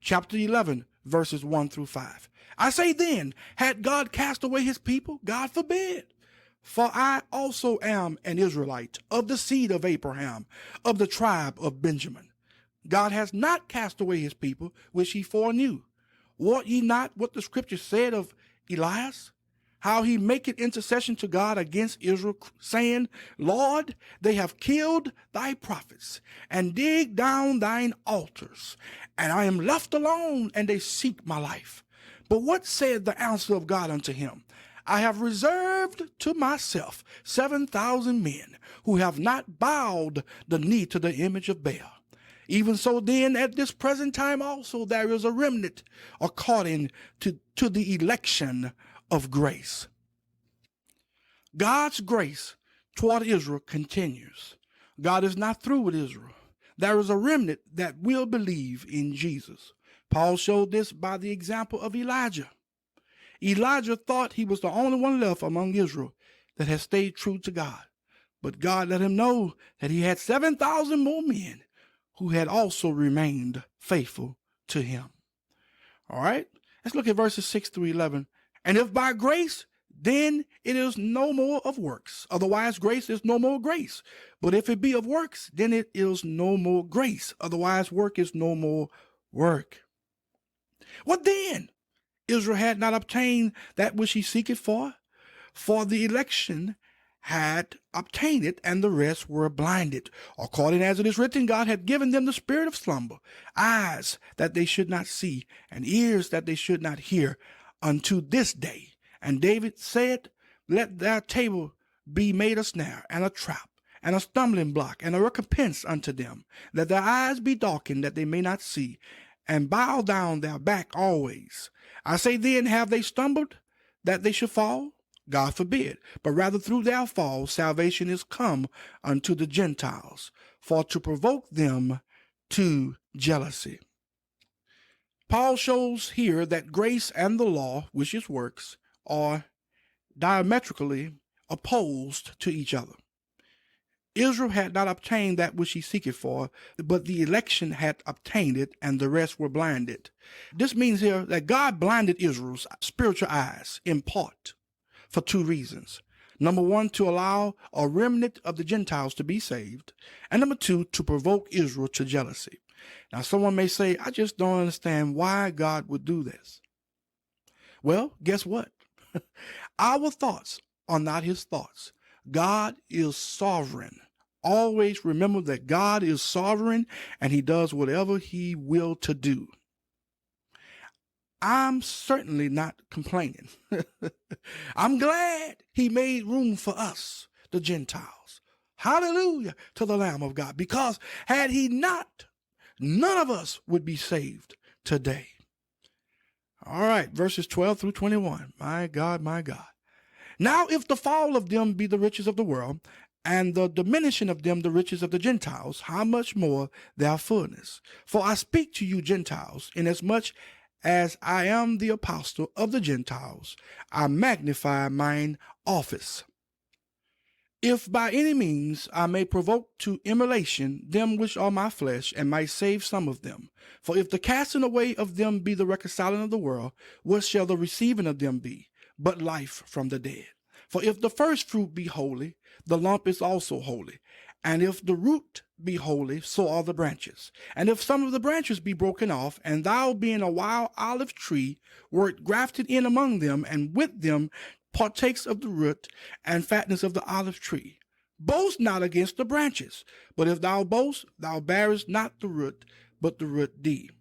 chapter 11, verses 1 through 5. I say then, had God cast away his people? God forbid. For I also am an Israelite, of the seed of Abraham, of the tribe of Benjamin. God has not cast away his people, which he foreknew. Wot ye not what the scripture said of Elias? How he maketh intercession to God against Israel, saying, Lord, they have killed thy prophets, and digged down thine altars, and I am left alone, and they seek my life. But what said the answer of God unto him? I have reserved to myself 7,000 men who have not bowed the knee to the image of Baal. Even so then at this present time also there is a remnant according to the election of grace. God's grace toward Israel continues. God is not through with Israel. There is a remnant that will believe in Jesus. Paul showed this by the example of Elijah. Elijah thought he was the only one left among Israel that had stayed true to God. But God let him know that he had 7,000 more men who had also remained faithful to him. All right, let's look at verses 6 through 11. And if by grace, then it is no more of works. Otherwise, grace is no more grace. But if it be of works, then it is no more grace. Otherwise, work is no more work. What then? Israel had not obtained that which he seeketh for the election had obtained it, and the rest were blinded. According as it is written, God had given them the spirit of slumber, eyes that they should not see, and ears that they should not hear, unto this day. And David said, let their table be made a snare, and a trap, and a stumbling block, and a recompense unto them, that their eyes be darkened, that they may not see, and bow down their back always. I say then, have they stumbled, that they should fall? God forbid. But rather through their fall, salvation is come unto the Gentiles, for to provoke them to jealousy. Paul shows here that grace and the law, which is works, are diametrically opposed to each other. Israel had not obtained that which he seeketh for, but the election had obtained it, and the rest were blinded. This means here that God blinded Israel's spiritual eyes in part for two reasons. Number one, to allow a remnant of the Gentiles to be saved, and number two, to provoke Israel to jealousy. Now, someone may say, I just don't understand why God would do this. Well, guess what? Our thoughts are not his thoughts. God is sovereign. Always remember that God is sovereign and he does whatever he will to do. I'm certainly not complaining. I'm glad he made room for us, the Gentiles. Hallelujah to the Lamb of God, because had he not, none of us would be saved today. All right, verses 12 through 21. My God, my God. Now, if the fall of them be the riches of the world, and the diminishing of them the riches of the Gentiles, how much more their fullness? For I speak to you Gentiles, inasmuch as I am the apostle of the Gentiles, I magnify mine office. If by any means I may provoke to immolation them which are my flesh, and might save some of them. For if the casting away of them be the reconciling of the world, what shall the receiving of them be, but life from the dead? For if the first fruit be holy, the lump is also holy. And if the root be holy, so are the branches. And if some of the branches be broken off, and thou being a wild olive tree, wert grafted in among them, and with them partakes of the root and fatness of the olive tree, boast not against the branches. But if thou boast, thou bearest not the root, but the root thee.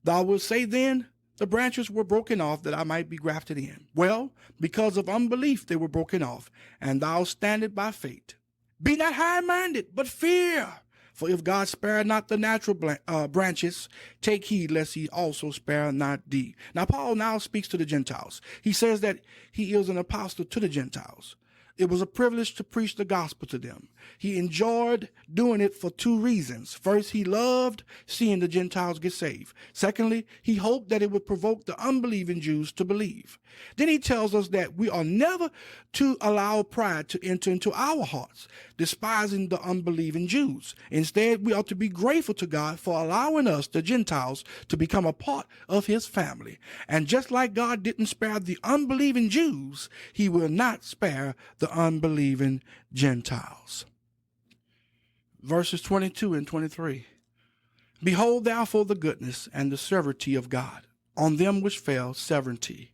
Thou wilt say then, the branches were broken off that I might be grafted in. Well, because of unbelief they were broken off, and thou standest by faith. Be not high-minded, but fear. For if God spare not the natural branches, take heed lest he also spare not thee. Now, Paul now speaks to the Gentiles. He says that he is an apostle to the Gentiles. It was a privilege to preach the gospel to them. He enjoyed doing it for two reasons. First, he loved seeing the Gentiles get saved. Secondly, he hoped that it would provoke the unbelieving Jews to believe. Then he tells us that we are never to allow pride to enter into our hearts, despising the unbelieving Jews. Instead, we ought to be grateful to God for allowing us, the Gentiles, to become a part of his family. And just like God didn't spare the unbelieving Jews, he will not spare the unbelieving Gentiles. Verses 22 and 23. Behold therefore the goodness and the severity of God on them which fell severity.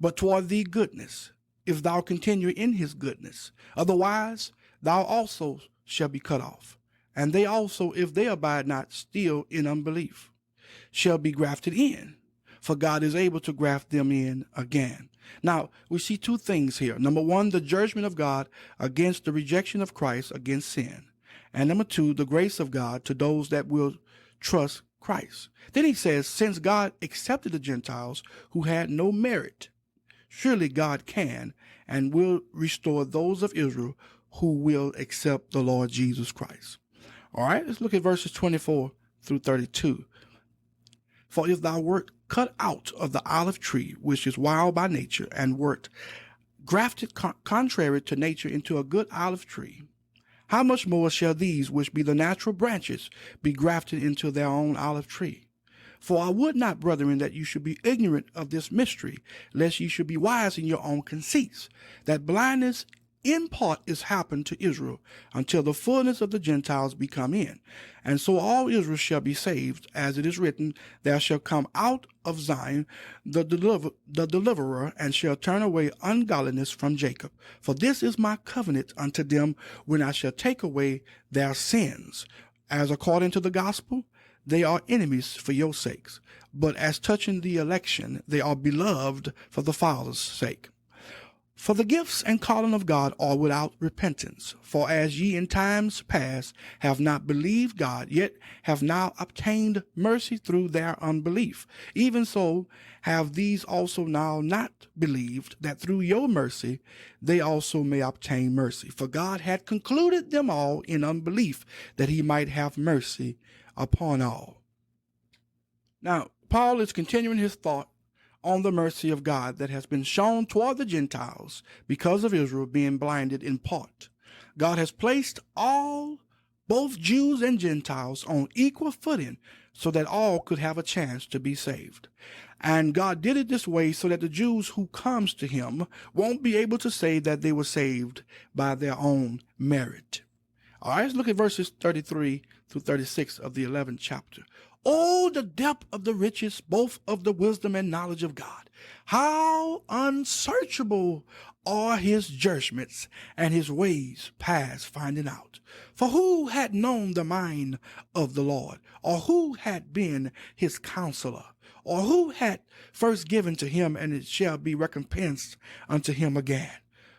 But toward thee goodness, if thou continue in his goodness. Otherwise, thou also shalt be cut off. And they also, if they abide not still in unbelief, shall be grafted in. For God is able to graft them in again. Now, we see two things here. Number one, the judgment of God against the rejection of Christ against sin. And number two, the grace of God to those that will trust Christ. Then he says, since God accepted the Gentiles who had no merit, surely God can and will restore those of Israel who will accept the Lord Jesus Christ. All right, let's look at verses 24 through 32. For if thou wert cut out of the olive tree, which is wild by nature, and wert grafted contrary to nature into a good olive tree, how much more shall these, which be the natural branches, be grafted into their own olive tree? For I would not, brethren, that you should be ignorant of this mystery, lest ye should be wise in your own conceits, that blindness in part is happened to Israel, until the fullness of the Gentiles be come in. And so all Israel shall be saved, as it is written, there shall come out of Zion the deliverer, and shall turn away ungodliness from Jacob. For this is my covenant unto them, when I shall take away their sins. As according to the gospel, they are enemies for your sakes. But as touching the election, they are beloved for the Father's sake. For the gifts and calling of God are without repentance. For as ye in times past have not believed God, yet have now obtained mercy through their unbelief, even so have these also now not believed, that through your mercy they also may obtain mercy. For God had concluded them all in unbelief, that he might have mercy upon all. Now, Paul is continuing his thought on the mercy of God that has been shown toward the Gentiles because of Israel being blinded in part. God has placed all, both Jews and Gentiles, on equal footing so that all could have a chance to be saved. And God did it this way so that the Jews who comes to him won't be able to say that they were saved by their own merit. All right, let's look at verses 33 through 36 of the 11th chapter. Oh, the depth of the riches, both of the wisdom and knowledge of God. How unsearchable are his judgments, and his ways past finding out. For who had known the mind of the Lord, or who had been his counselor, or who had first given to him, and it shall be recompensed unto him again?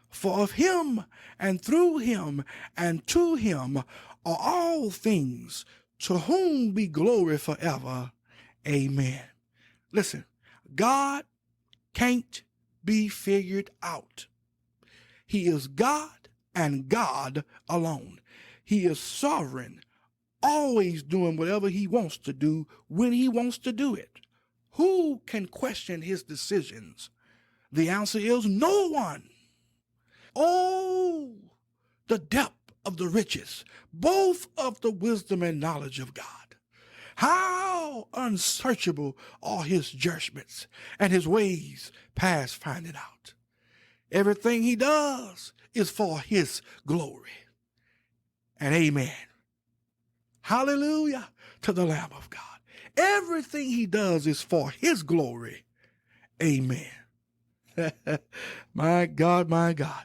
For of him, and through him, and to him are all things, to whom be glory forever. Amen. Listen, God can't be figured out. He is God and God alone. He is sovereign, always doing whatever he wants to do when he wants to do it. Who can question his decisions? The answer is no one. Oh, the depth of the riches, both of the wisdom and knowledge of God. How unsearchable are his judgments, and his ways past finding out. Everything he does is for his glory. And amen. Hallelujah to the Lamb of God. Everything he does is for his glory. Amen. My God, my God.